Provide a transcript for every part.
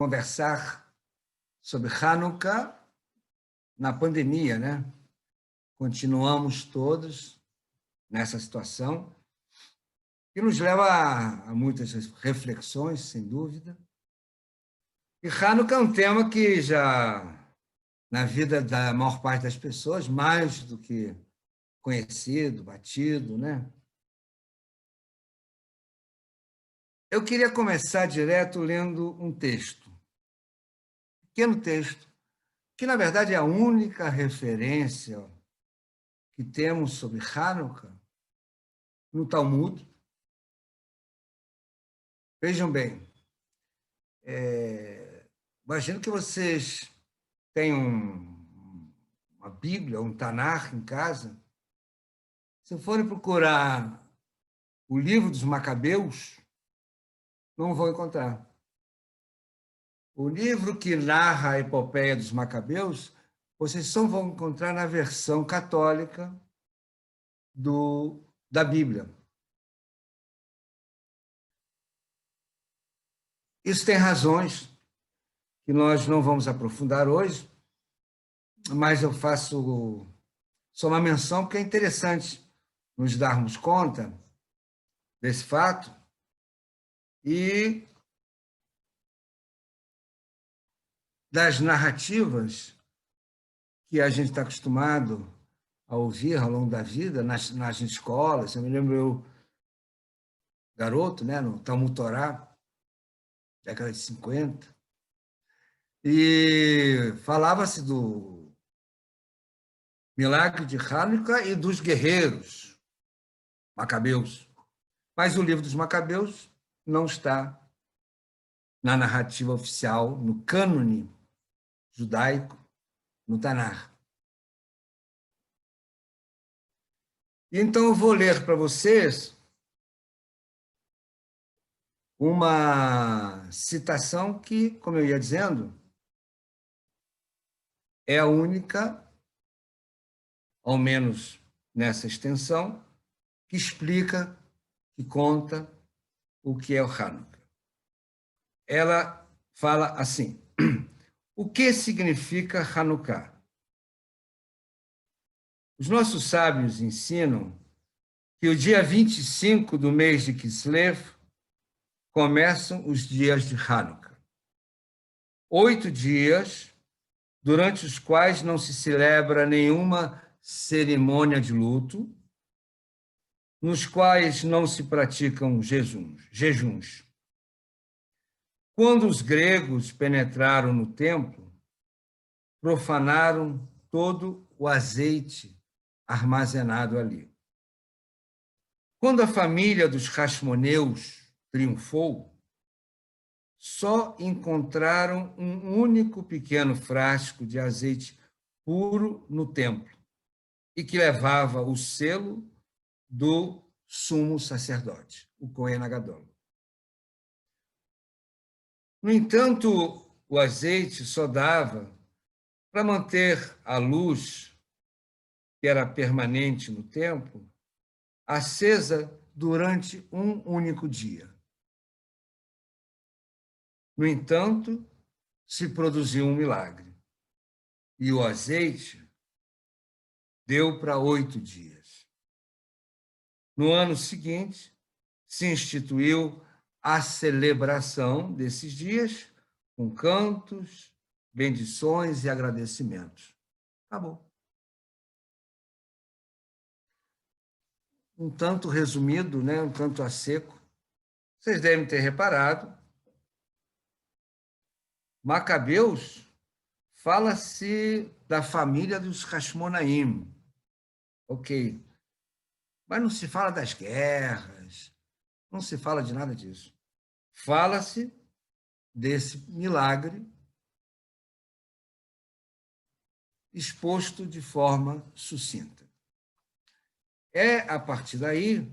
conversar sobre Hanukkah na pandemia, né? Continuamos todos nessa situação, que nos leva a muitas reflexões, sem dúvida. E Hanukkah é um tema que já, na vida da maior parte das pessoas, mais do que conhecido, batido, né? Eu queria começar direto lendo um texto, um pequeno texto, que, na verdade, é a única referência que temos sobre Hanukkah no Talmud. Vejam bem, imagino que vocês tenham uma Bíblia, um Tanar em casa. Se forem procurar o livro dos Macabeus, não vão encontrar. O livro que narra a epopeia dos Macabeus, vocês só vão encontrar na versão católica da Bíblia. Isso tem razões que nós não vamos aprofundar hoje, mas eu faço só uma menção porque é interessante nos darmos conta desse fato e das narrativas que a gente está acostumado a ouvir ao longo da vida, nas escolas. Eu me lembro, eu, garoto, né, no Talmud Torá, década de 50, e falava-se do milagre de Hanukkah e dos guerreiros macabeus. Mas o livro dos Macabeus não está na narrativa oficial, no cânone judaico, no Tanar. Então, eu vou ler para vocês uma citação que, como eu ia dizendo, é a única, ao menos nessa extensão, que explica, que conta o que é o Hanukkah. Ela fala assim: o que significa Hanukkah? Os nossos sábios ensinam que o dia 25 do mês de Kislev começam os dias de Hanukkah. 8 dias durante os quais não se celebra nenhuma cerimônia de luto, nos quais não se praticam jejuns. Quando os gregos penetraram no templo, profanaram todo o azeite armazenado ali. Quando a família dos Hasmoneus triunfou, só encontraram um único pequeno frasco de azeite puro no templo e que levava o selo do sumo sacerdote, o Cohen Gadol. No entanto, o azeite só dava para manter a luz, que era permanente no templo, acesa durante um único dia. No entanto, se produziu um milagre, e o azeite deu para 8 dias. No ano seguinte, se instituiu a celebração desses dias com cantos, bendições e agradecimentos. Acabou. Um tanto resumido, né? Um tanto a seco. Vocês devem ter reparado, Macabeus fala-se da família dos Hashmonaim. Ok. Mas não se fala das guerras, não se fala de nada disso. Fala-se desse milagre exposto de forma sucinta. É a partir daí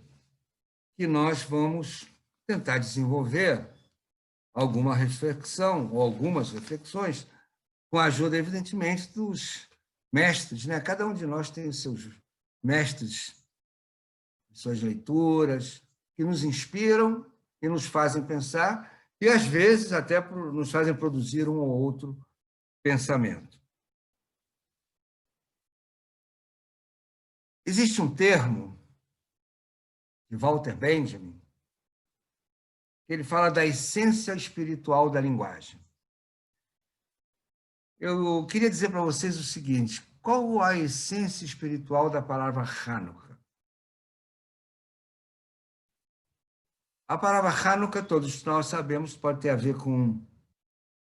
que nós vamos tentar desenvolver alguma reflexão ou algumas reflexões com a ajuda, evidentemente, dos mestres, né? Cada um de nós tem os seus mestres, suas leituras, que nos inspiram e nos fazem pensar e, às vezes, até nos fazem produzir um ou outro pensamento. Existe um termo de Walter Benjamin, que ele fala da essência espiritual da linguagem. Eu queria dizer para vocês o seguinte: qual a essência espiritual da palavra Hanukkah? A palavra Hanukkah, todos nós sabemos, pode ter a ver com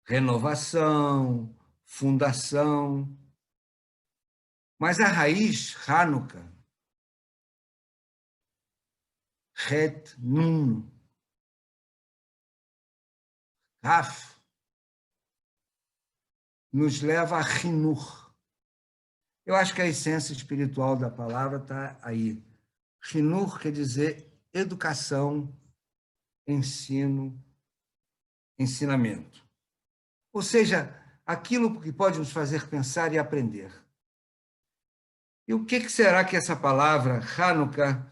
renovação, fundação, mas a raiz Hanukkah, Het Nun, Raf, nos leva a Hinur. Eu acho que a essência espiritual da palavra está aí. Hinur quer dizer educação, ensino, ensinamento. Ou seja, aquilo que pode nos fazer pensar e aprender. E o que será que essa palavra, Hanukkah,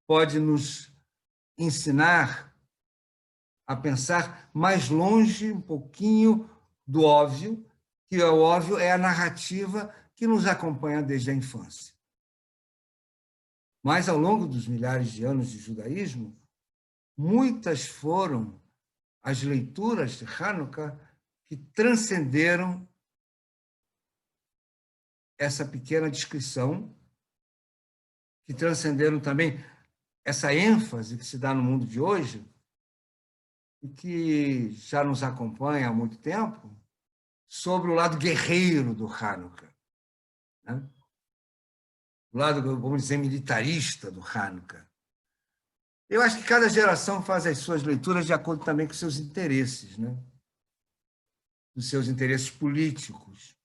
pode nos ensinar a pensar mais longe, um pouquinho do óbvio, que o óbvio é a narrativa que nos acompanha desde a infância. Mas, ao longo dos milhares de anos de judaísmo, muitas foram as leituras de Hanukkah que transcenderam essa pequena descrição, que transcenderam também essa ênfase que se dá no mundo de hoje e que já nos acompanha há muito tempo, sobre o lado guerreiro do Hanukkah, né? O lado, vamos dizer, militarista do Hanukkah. Eu acho que cada geração faz as suas leituras de acordo também com seus interesses, né? Os seus interesses políticos.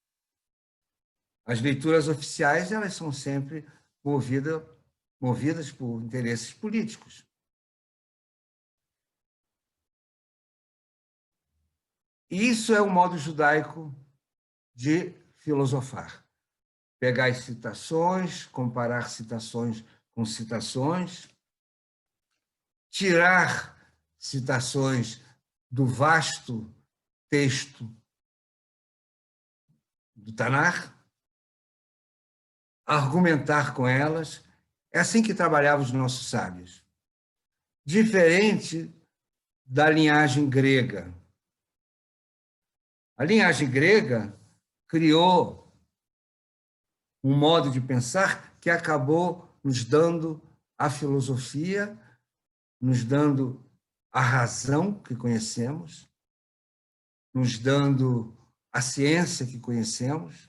As leituras oficiais, elas são sempre movidas por interesses políticos. E isso é o modo judaico de filosofar. Pegar as citações, comparar citações com citações, tirar citações do vasto texto do Tanar, argumentar com elas. É assim que trabalhavam os nossos sábios. Diferente da linhagem grega. A linhagem grega criou um modo de pensar que acabou nos dando a filosofia, nos dando a razão que conhecemos, nos dando a ciência que conhecemos,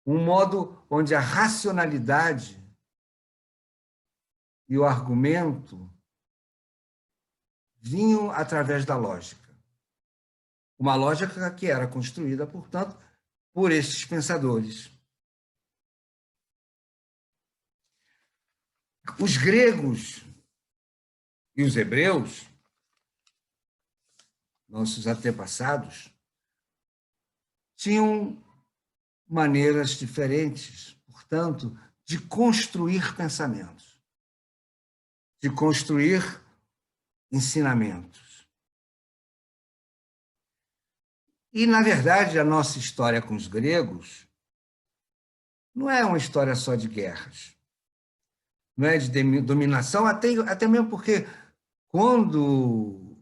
um modo onde a racionalidade e o argumento vinham através da lógica. Uma lógica que era construída, portanto, por estes pensadores. Os gregos e os hebreus, nossos antepassados, tinham maneiras diferentes, portanto, de construir pensamentos, de construir ensinamentos. E, na verdade, a nossa história com os gregos não é uma história só de guerras, não é de dominação, até mesmo porque quando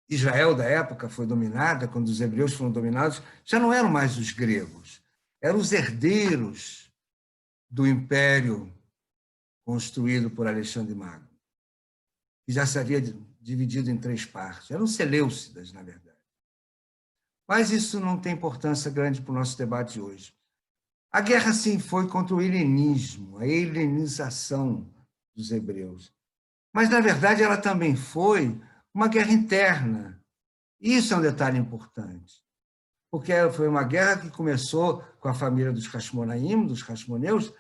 Israel da época foi dominada, quando os hebreus foram dominados, já não eram mais os gregos, eram os herdeiros do império construído por Alexandre Magno, que já se havia dividido em 3 partes. Eram seleucidas, na verdade. Mas isso não tem importância grande para o nosso debate hoje. A guerra, sim, foi contra o helenismo, a helenização dos hebreus. Mas, na verdade, ela também foi uma guerra interna. Isso é um detalhe importante, porque foi uma guerra que começou com a família dos Hashmonaim, dos Hashmoneus,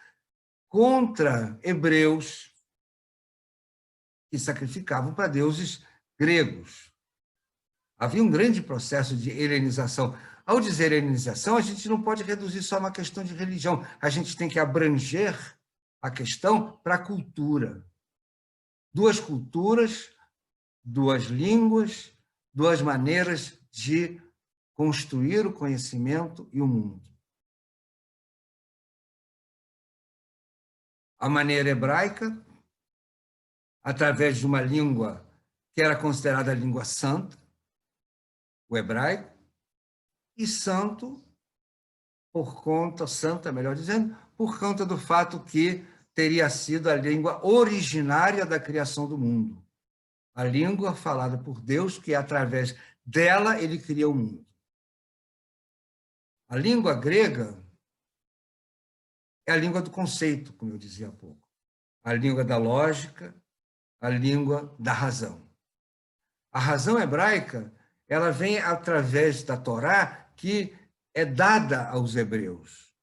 contra hebreus que sacrificavam para deuses gregos. Havia um grande processo de helenização. Ao dizer helenização, a gente não pode reduzir só a uma questão de religião. A gente tem que abranger a questão para a cultura. 2 culturas duas línguas, duas maneiras de construir o conhecimento e o mundo. A maneira hebraica, através de uma língua que era considerada a língua santa, o hebraico, e santa, melhor dizendo, por conta do fato que teria sido a língua originária da criação do mundo. A língua falada por Deus, que através dela ele cria o mundo. A língua grega é a língua do conceito, como eu dizia há pouco. A língua da lógica, a língua da razão. A razão hebraica, ela vem através da Torá, que é dada aos hebreus.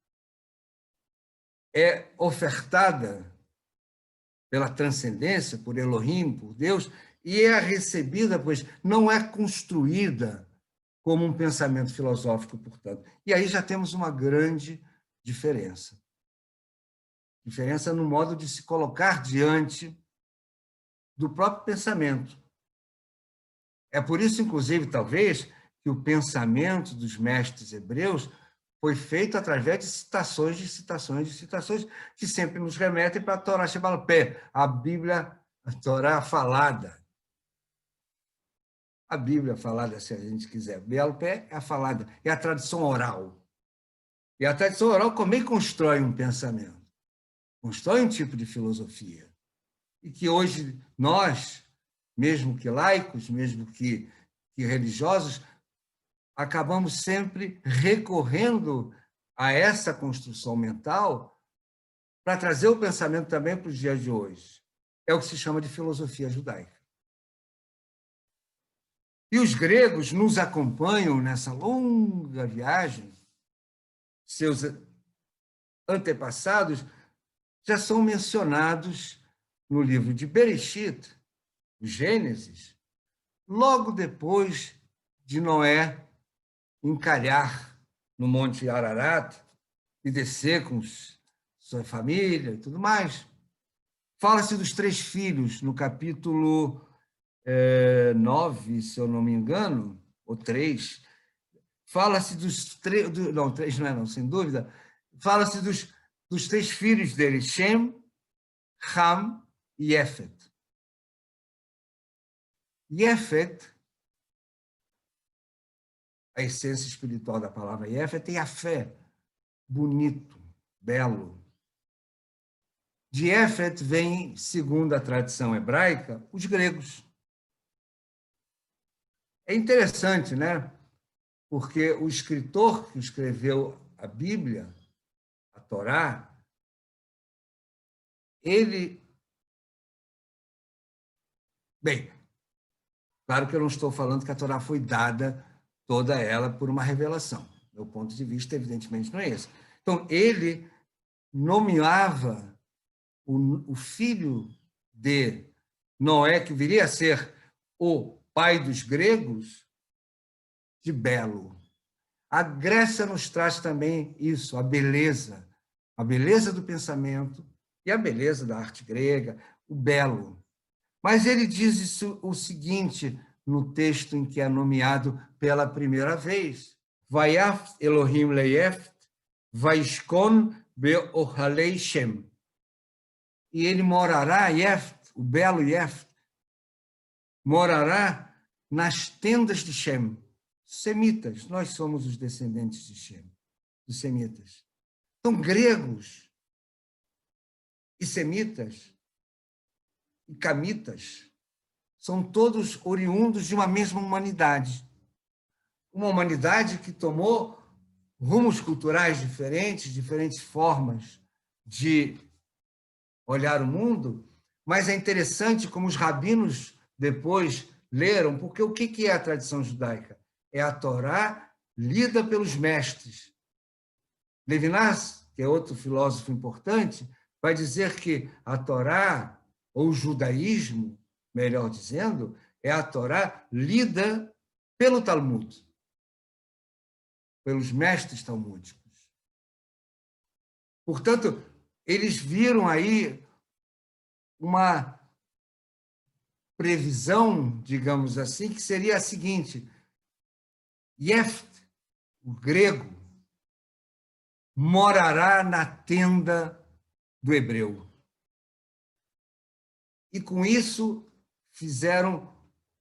É ofertada pela transcendência, por Elohim, por Deus, e é recebida, pois não é construída como um pensamento filosófico, portanto. E aí já temos uma grande diferença. Diferença no modo de se colocar diante do próprio pensamento. É por isso, inclusive, talvez, que o pensamento dos mestres hebreus foi feito através de citações, que sempre nos remetem para a Torá Shebaal Pé, a Bíblia, a Torá falada. A Bíblia falada, se a gente quiser. Baal Pé é a falada, é a tradição oral. E a tradição oral também constrói um pensamento, constrói um tipo de filosofia. E que hoje nós, mesmo que laicos, mesmo que religiosos, acabamos sempre recorrendo a essa construção mental para trazer o pensamento também para os dias de hoje. É o que se chama de filosofia judaica. E os gregos nos acompanham nessa longa viagem. Seus antepassados já são mencionados no livro de Bereshit, Gênesis, logo depois de Noé encalhar no Monte Ararat e descer com sua família e tudo mais. Fala-se dos 3 filhos no capítulo 9, se eu não me engano, ou 3. Fala-se dos 3, não, 3 não é não, sem dúvida. Fala-se dos 3 filhos dele, Shem, Ham e Yefet. Yefet, a essência espiritual da palavra Yefet, tem a fé, bonito, belo. De Yefet vem, segundo a tradição hebraica, os gregos. É interessante, né? Porque o escritor que escreveu a Bíblia, a Torá, ele... Bem, claro que eu não estou falando que a Torá foi dada toda ela por uma revelação. Meu ponto de vista, evidentemente, não é esse. Então, ele nomeava o filho de Noé, que viria a ser o pai dos gregos, de belo. A Grécia nos traz também isso, a beleza do pensamento e a beleza da arte grega, o belo. Mas ele diz isso, o seguinte no texto em que é nomeado pela primeira vez: Vayaf Elohim leyeft, vaishkon be'ohalei Shem. E ele morará, Yeft, o belo Yeft, morará nas tendas de Shem. Semitas, nós somos os descendentes de Shem, dos semitas. Então, gregos e semitas e camitas são todos oriundos de uma mesma humanidade. Uma humanidade que tomou rumos culturais diferentes, diferentes formas de olhar o mundo, mas é interessante como os rabinos depois leram, porque o que é a tradição judaica? É a Torá lida pelos mestres. Levinas, que é outro filósofo importante, vai dizer que a Torá, ou o judaísmo, melhor dizendo, é a Torá lida pelo Talmud, pelos mestres talmúdicos. Portanto, eles viram aí uma previsão, digamos assim, que seria a seguinte: Yeft, o grego, morará na tenda do hebreu. E com isso fizeram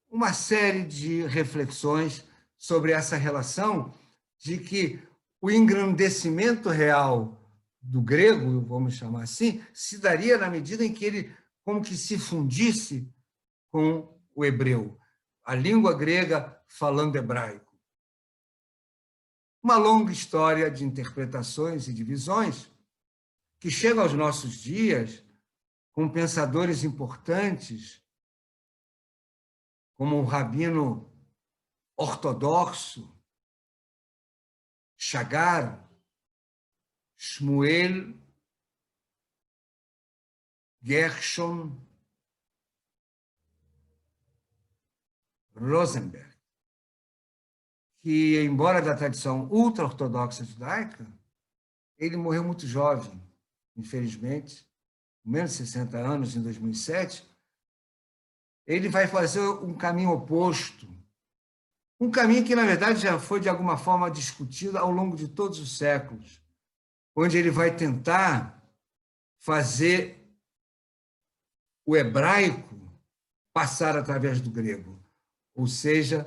uma série de reflexões sobre essa relação de que o engrandecimento real do grego, vamos chamar assim, se daria na medida em que ele como que se fundisse com o hebreu, a língua grega falando hebraico. Uma longa história de interpretações e de visões que chega aos nossos dias com pensadores importantes, como o rabino ortodoxo Chagar, Shmuel Gershon Rosenberg, que, embora da tradição ultra-ortodoxa judaica, ele morreu muito jovem, infelizmente, com menos de 60 anos, em 2007. Ele vai fazer um caminho oposto, um caminho que, na verdade, já foi, de alguma forma, discutido ao longo de todos os séculos, onde ele vai tentar fazer o hebraico passar através do grego, ou seja,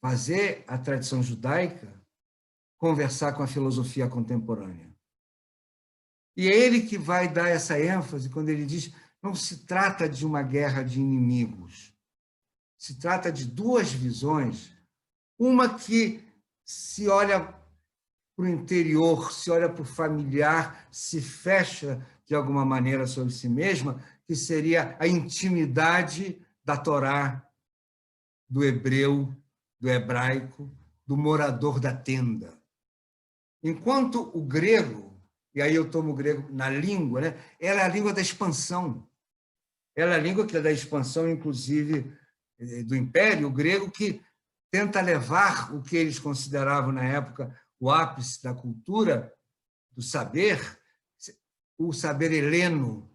fazer a tradição judaica conversar com a filosofia contemporânea. E é ele que vai dar essa ênfase quando ele diz: não se trata de uma guerra de inimigos, se trata de duas visões, uma que se olha para o interior, se olha para o familiar, se fecha de alguma maneira sobre si mesma, que seria a intimidade da Torá, do hebreu, do hebraico, do morador da tenda. Enquanto o grego, e aí eu tomo o grego na língua, né? Ela é a língua da expansão. Ela é a língua que é da expansão, inclusive, do Império, o grego que tenta levar o que eles consideravam na época o ápice da cultura, do saber, o saber heleno,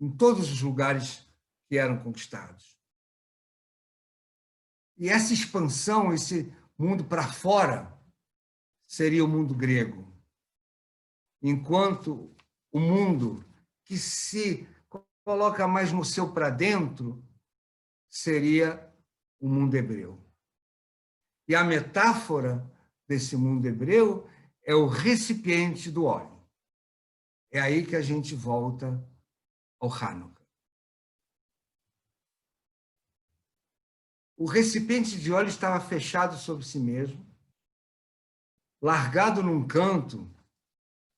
em todos os lugares que eram conquistados. E essa expansão, esse mundo para fora, seria o mundo grego. Enquanto o mundo que se coloca mais no seu para dentro seria o mundo hebreu. E a metáfora desse mundo hebreu é o recipiente do óleo. É aí que a gente volta ao Hanukkah. O recipiente de óleo estava fechado sobre si mesmo, largado num canto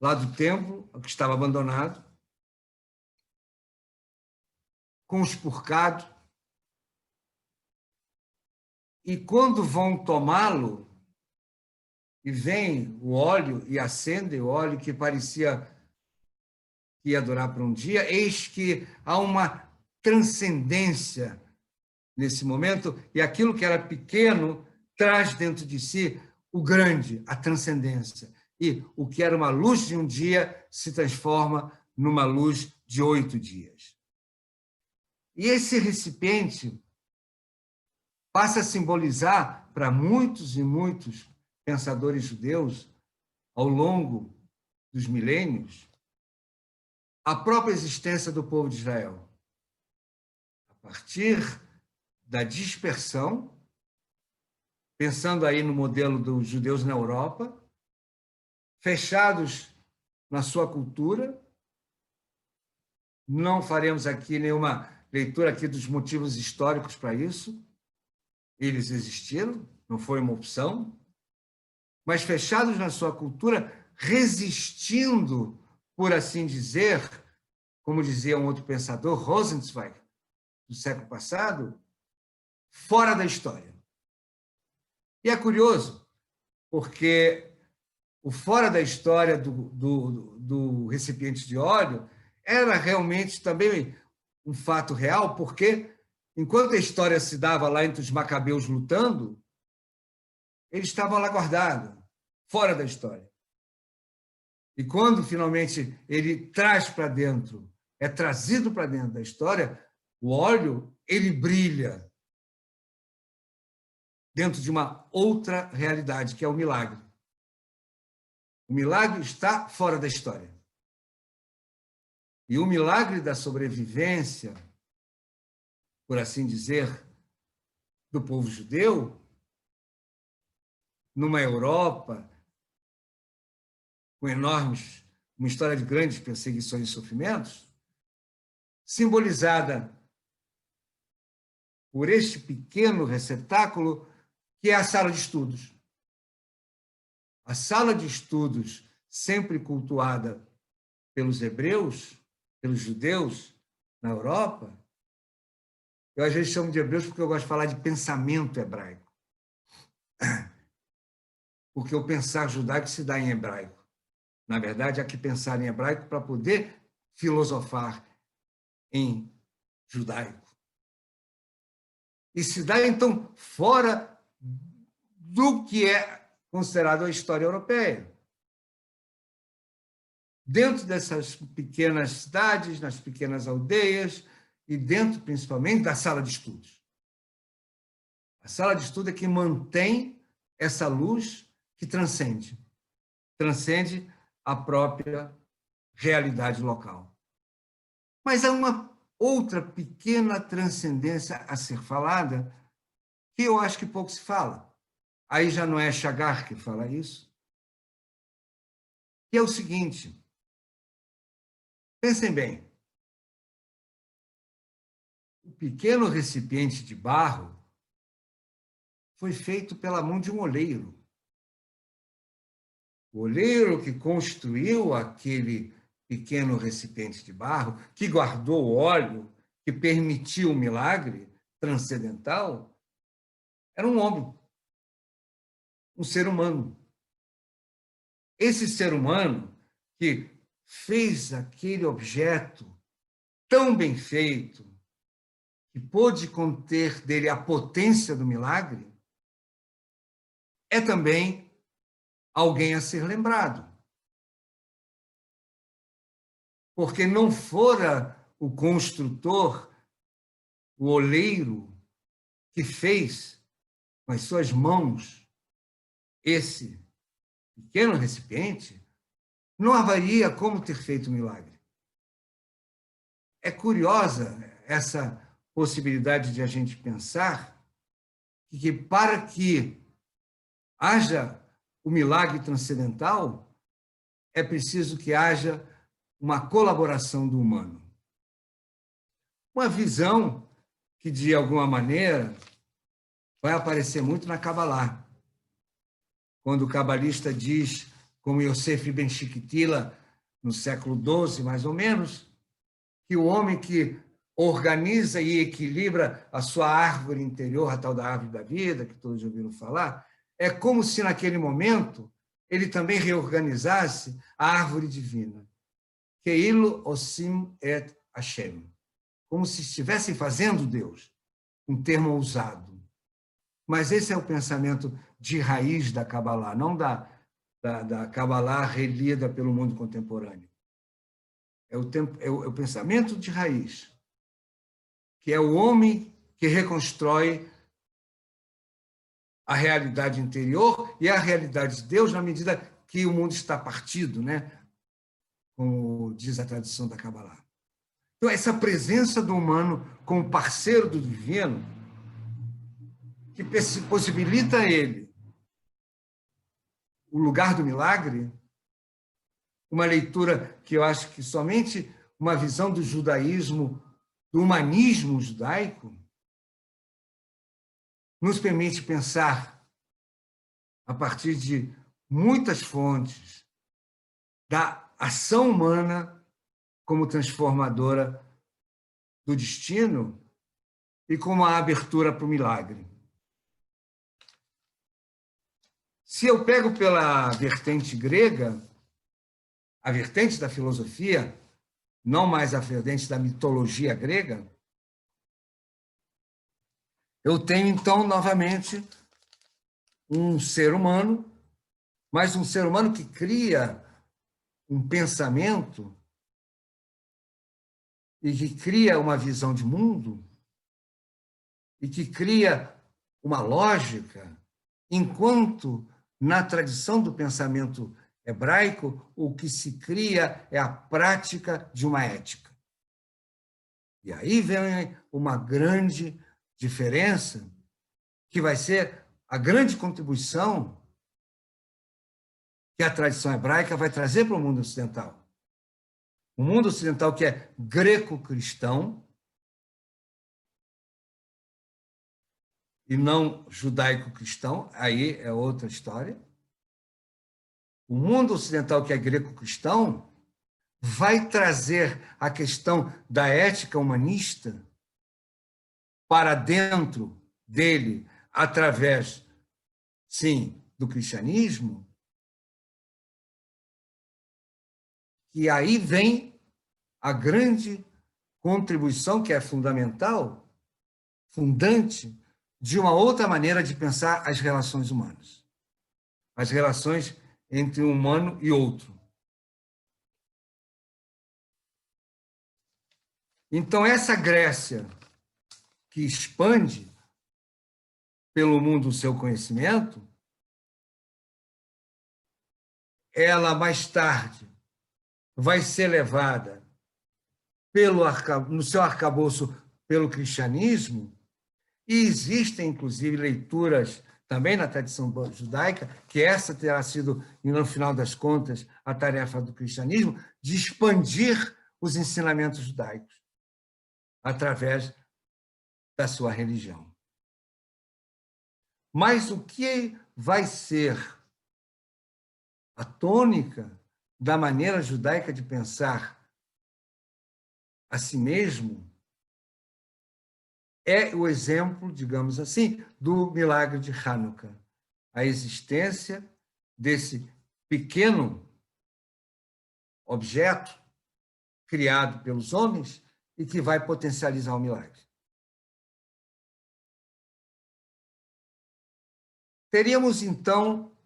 lá do templo, que estava abandonado, conspurcado. E quando vão tomá-lo, e vem o óleo e acendem o óleo que parecia que ia durar por um dia, eis que há uma transcendência nesse momento, e aquilo que era pequeno traz dentro de si o grande, a transcendência. E o que era uma luz de um dia se transforma numa luz de 8 dias. E esse recipiente passa a simbolizar para muitos e muitos pensadores judeus, ao longo dos milênios, a própria existência do povo de Israel. A partir da dispersão, pensando aí no modelo dos judeus na Europa, fechados na sua cultura. Não faremos aqui nenhuma leitura aqui dos motivos históricos para isso. Eles existiram, não foi uma opção, mas fechados na sua cultura, resistindo, por assim dizer, como dizia um outro pensador, Rosenzweig, do século passado, fora da história. E é curioso, porque o fora da história do recipiente de óleo era realmente também um fato real, porque enquanto a história se dava lá entre os macabeus lutando, eles estavam lá guardados, fora da história. E quando finalmente ele traz para dentro, é trazido para dentro da história, O óleo, ele brilha dentro de uma outra realidade, que é o milagre. O milagre está fora da história. E o milagre da sobrevivência, por assim dizer, do povo judeu, numa Europa com uma história de grandes perseguições e sofrimentos, simbolizada por este pequeno receptáculo que é a sala de estudos. A sala de estudos, sempre cultuada pelos hebreus, pelos judeus na Europa, eu às vezes chamo de hebreus porque eu gosto de falar de pensamento hebraico. Porque o pensar judaico se dá em hebraico. Na verdade, há que pensar em hebraico para poder filosofar em judaico. E se dá, então, fora do que é considerado a história europeia. Dentro dessas pequenas cidades, nas pequenas aldeias, e dentro, principalmente, da sala de estudos. A sala de estudo é que mantém essa luz que transcende a própria realidade local. Mas há uma outra pequena transcendência a ser falada, que eu acho que pouco se fala. Aí já não é Chagar que fala isso, que é o seguinte: pensem bem, o pequeno recipiente de barro foi feito pela mão de um oleiro. O oleiro que construiu aquele pequeno recipiente de barro, que guardou o óleo, que permitiu o milagre transcendental, era um homem, um ser humano. Esse ser humano que fez aquele objeto tão bem feito, que pôde conter dele a potência do milagre, é também alguém a ser lembrado. Porque não fora o construtor, o oleiro, que fez com as suas mãos esse pequeno recipiente, não haveria como ter feito o milagre. É curiosa essa possibilidade de a gente pensar que para que haja o milagre transcendental, é preciso que haja uma colaboração do humano. Uma visão que, de alguma maneira, vai aparecer muito na Kabbalah, quando o cabalista diz, como Yosef Ben Chiquitila, no século XII, mais ou menos, que o homem que organiza e equilibra a sua árvore interior, a tal da árvore da vida, que todos já ouviram falar, é como se, naquele momento, ele também reorganizasse a árvore divina. Keilo osim et Hashem. Como se estivessem fazendo Deus, um termo ousado. Mas esse é o pensamento de raiz da Kabbalah, não da Kabbalah relida pelo mundo contemporâneo. É o pensamento de raiz, que é o homem que reconstrói a realidade interior e a realidade de Deus na medida que o mundo está partido, né? Como diz a tradição da Kabbalah. Então, essa presença do humano como parceiro do divino, que possibilita a ele o lugar do milagre, uma leitura que eu acho que somente uma visão do judaísmo, do humanismo judaico, nos permite pensar, a partir de muitas fontes, da ação humana como transformadora do destino e como a abertura para o milagre. Se eu pego pela vertente grega, a vertente da filosofia, não mais a vertente da mitologia grega, eu tenho, então, novamente, um ser humano, mas um ser humano que cria um pensamento e que cria uma visão de mundo e que cria uma lógica, enquanto na tradição do pensamento hebraico o que se cria é a prática de uma ética. E aí vem uma grande diferença, que vai ser a grande contribuição que a tradição hebraica vai trazer para o mundo ocidental. O mundo ocidental que é greco-cristão e não judaico-cristão, aí é outra história. O mundo ocidental que é greco-cristão vai trazer a questão da ética humanista para dentro dele, através, sim, do cristianismo, e aí vem a grande contribuição, que é fundamental, fundante, de uma outra maneira de pensar as relações humanas. As relações entre um humano e outro. Então, essa Grécia que expande pelo mundo o seu conhecimento, ela mais tarde vai ser levada no seu arcabouço pelo cristianismo, e existem, inclusive, leituras também na tradição judaica, que essa terá sido, no final das contas, a tarefa do cristianismo, de expandir os ensinamentos judaicos através da sua religião. Mas o que vai ser a tônica da maneira judaica de pensar a si mesmo é o exemplo, digamos assim, do milagre de Hanukkah. A existência desse pequeno objeto criado pelos homens e que vai potencializar o milagre. Teríamos, então,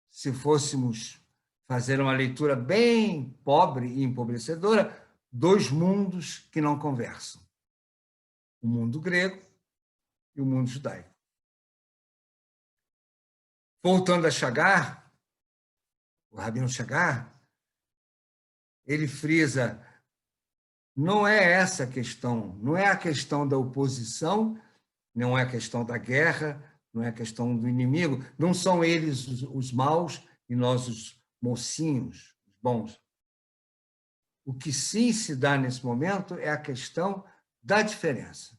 se fôssemos fazer uma leitura bem pobre e empobrecedora, dois mundos que não conversam. O mundo grego e o mundo judaico. Voltando a Chagar, o Rabino Chagar, ele frisa, não é essa a questão, não é a questão da oposição, não é a questão da guerra, não é a questão do inimigo, não são eles os maus e nós os mocinhos, os bons. O que sim se dá nesse momento é a questão da diferença.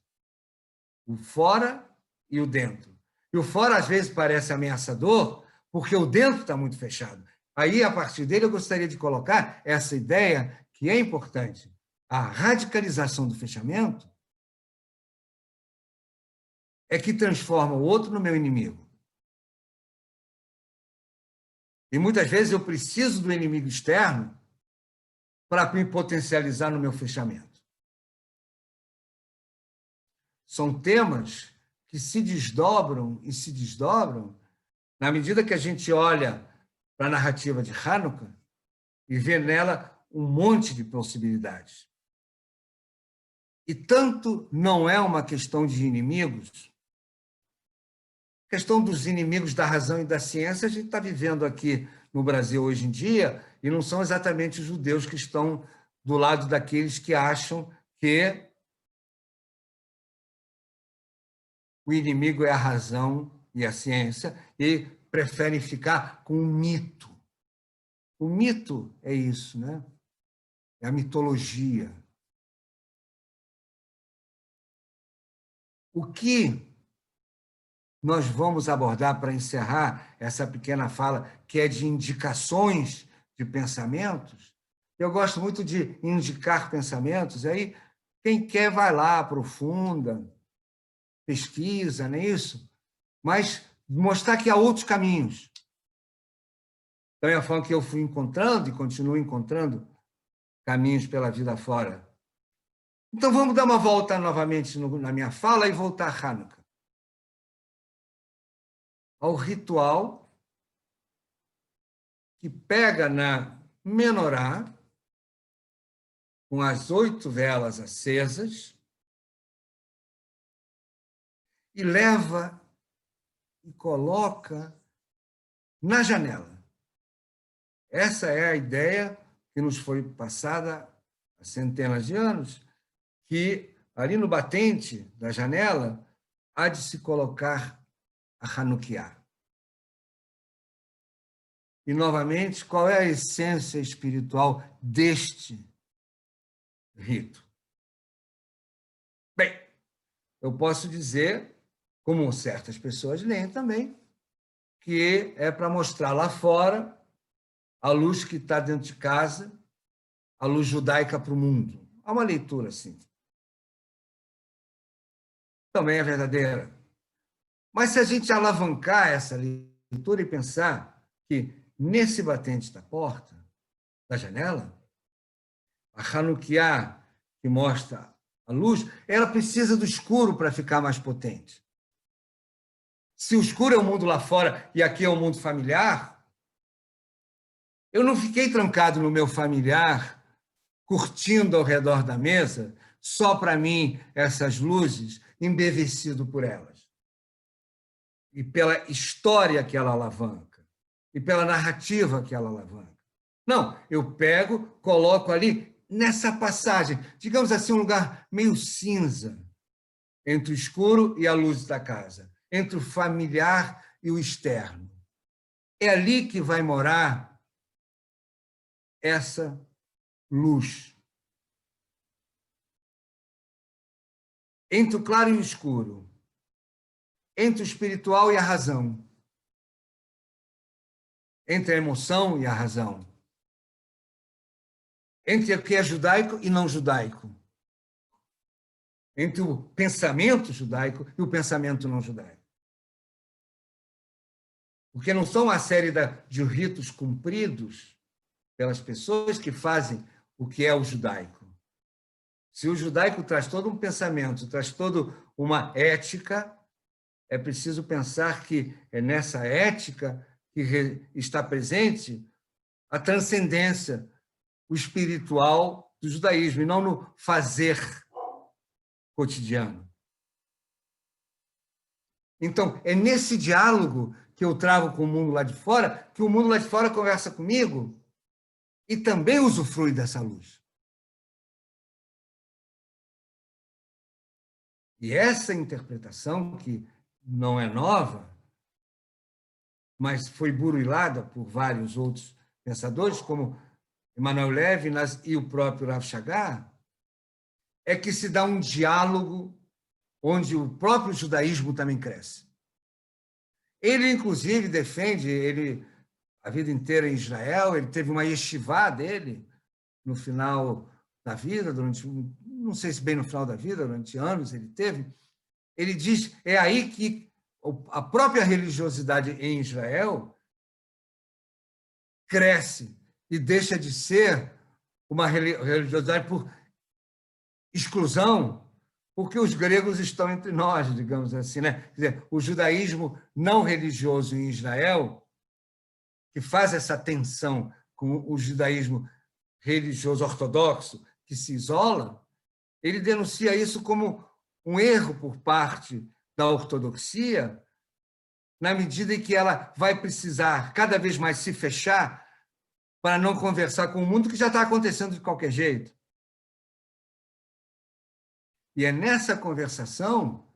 O fora e o dentro. E o fora, às vezes, parece ameaçador, porque o dentro está muito fechado. Aí, a partir dele, eu gostaria de colocar essa ideia que é importante. A radicalização do fechamento é que transforma o outro no meu inimigo. E muitas vezes eu preciso do inimigo externo para me potencializar no meu fechamento. São temas que se desdobram e se desdobram na medida que a gente olha para a narrativa de Hanukkah e vê nela um monte de possibilidades. E tanto não é uma questão de inimigos, a questão dos inimigos da razão e da ciência, a gente está vivendo aqui no Brasil hoje em dia, e não são exatamente os judeus que estão do lado daqueles que acham que o inimigo é a razão e a ciência, e preferem ficar com o mito. O mito é isso, né? É a mitologia. O que nós vamos abordar para encerrar essa pequena fala, que é de indicações de pensamentos? Eu gosto muito de indicar pensamentos, aí quem quer vai lá, aprofunda, pesquisa, não é isso? Mas mostrar que há outros caminhos. Então, é a forma que eu fui encontrando e continuo encontrando caminhos pela vida fora. Então, vamos dar uma volta novamente na minha fala e voltar a Hanukkah. Ao ritual que pega na menorá, com as 8 velas acesas e leva e coloca na janela. Essa é a ideia que nos foi passada há centenas de anos, que ali no batente da janela há de se colocar a Hanukkah. E, novamente, qual é a essência espiritual deste rito? Bem, eu posso dizer, como certas pessoas leem também, que é para mostrar lá fora a luz que está dentro de casa, a luz judaica para o mundo. Há uma leitura assim. Também é verdadeira. Mas se a gente alavancar essa leitura e pensar que nesse batente da porta, da janela, a Hanukkah, que mostra a luz, ela precisa do escuro para ficar mais potente. Se o escuro é o mundo lá fora e aqui é o mundo familiar, eu não fiquei trancado no meu familiar, curtindo ao redor da mesa, só para mim essas luzes, embevecido por elas. E pela história que ela alavanca, e pela narrativa que ela alavanca. Não, eu pego, coloco ali nessa passagem, digamos assim, um lugar meio cinza entre o escuro e a luz da casa, entre o familiar e o externo. É ali que vai morar essa luz. Entre o claro e o escuro, entre o espiritual e a razão, entre a emoção e a razão, entre o que é judaico e não judaico, entre o pensamento judaico e o pensamento não judaico. Porque não são uma série de ritos cumpridos pelas pessoas que fazem o que é o judaico. Se o judaico traz todo um pensamento, traz toda uma ética, é preciso pensar que é nessa ética que está presente a transcendência, o espiritual do judaísmo, e não no fazer cotidiano. Então, é nesse diálogo que eu trago com o mundo lá de fora, que o mundo lá de fora conversa comigo e também usufrui dessa luz. E essa interpretação, que não é nova, mas foi burilada por vários outros pensadores, como Emmanuel Levinas e o próprio Rav Chagar, é que se dá um diálogo onde o próprio judaísmo também cresce. Ele, inclusive, defende, ele a vida inteira em Israel, ele teve uma yeshivá dele no final da vida, durante, não sei se bem no final da vida, durante anos ele teve, ele diz, é aí que a própria religiosidade em Israel cresce e deixa de ser uma religiosidade por exclusão, porque os gregos estão entre nós, digamos assim, né? Quer dizer, o judaísmo não religioso em Israel, que faz essa tensão com o judaísmo religioso ortodoxo, que se isola, ele denuncia isso como um erro por parte da ortodoxia, na medida em que ela vai precisar cada vez mais se fechar para não conversar com o mundo que já está acontecendo de qualquer jeito. E é nessa conversação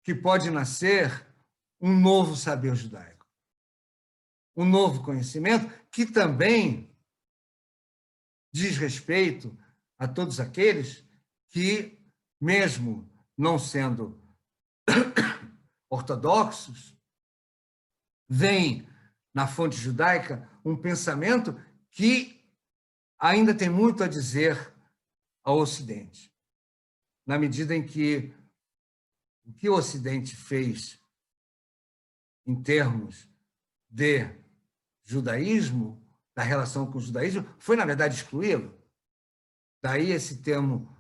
que pode nascer um novo saber judaico, um novo conhecimento que também diz respeito a todos aqueles que, mesmo não sendo ortodoxos, veem na fonte judaica um pensamento que ainda tem muito a dizer ao Ocidente, na medida em que o que o Ocidente fez em termos de judaísmo, da relação com o judaísmo, foi, na verdade, excluí-lo. Daí esse termo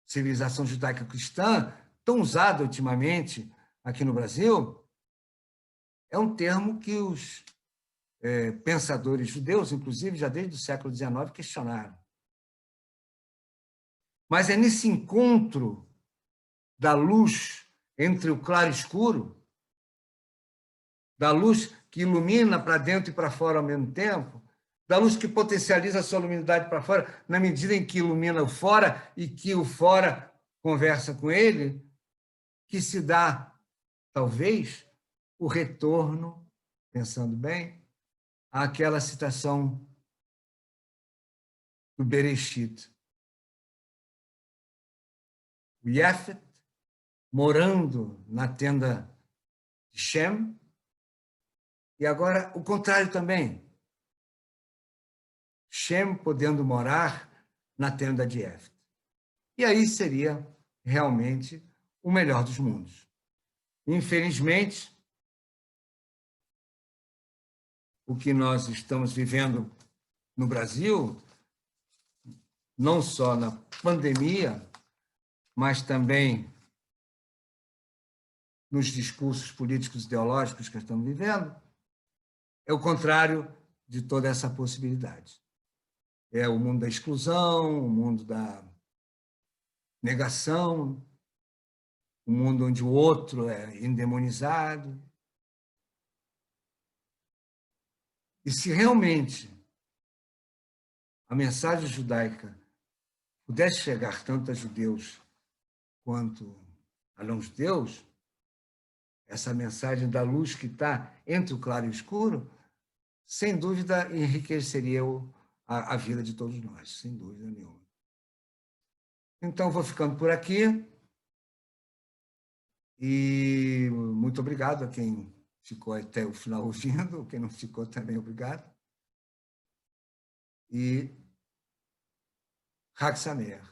civilização judaica cristã, tão usado ultimamente aqui no Brasil, é um termo que os pensadores judeus, inclusive já desde o século XIX, questionaram. Mas é nesse encontro da luz entre o claro e escuro, da luz que ilumina para dentro e para fora ao mesmo tempo, da luz que potencializa a sua luminidade para fora, na medida em que ilumina o fora e que o fora conversa com ele, que se dá, talvez, o retorno, pensando bem, àquela citação do Bereshit. O Yafet, morando na tenda de Shem, e agora o contrário também. Shem podendo morar na tenda de Yafet. E aí seria realmente o melhor dos mundos. Infelizmente, o que nós estamos vivendo no Brasil, não só na pandemia, mas também nos discursos políticos ideológicos que estamos vivendo, é o contrário de toda essa possibilidade. É o mundo da exclusão, o mundo da negação, o mundo onde o outro é endemonizado. E se realmente a mensagem judaica pudesse chegar tanto a judeus quanto a não-judeus, essa mensagem da luz que está entre o claro e o escuro, sem dúvida enriqueceria a vida de todos nós, sem dúvida nenhuma. Então, vou ficando por aqui e muito obrigado a quem ficou até o final ouvindo, quem não ficou também, obrigado. E Hag Sameach.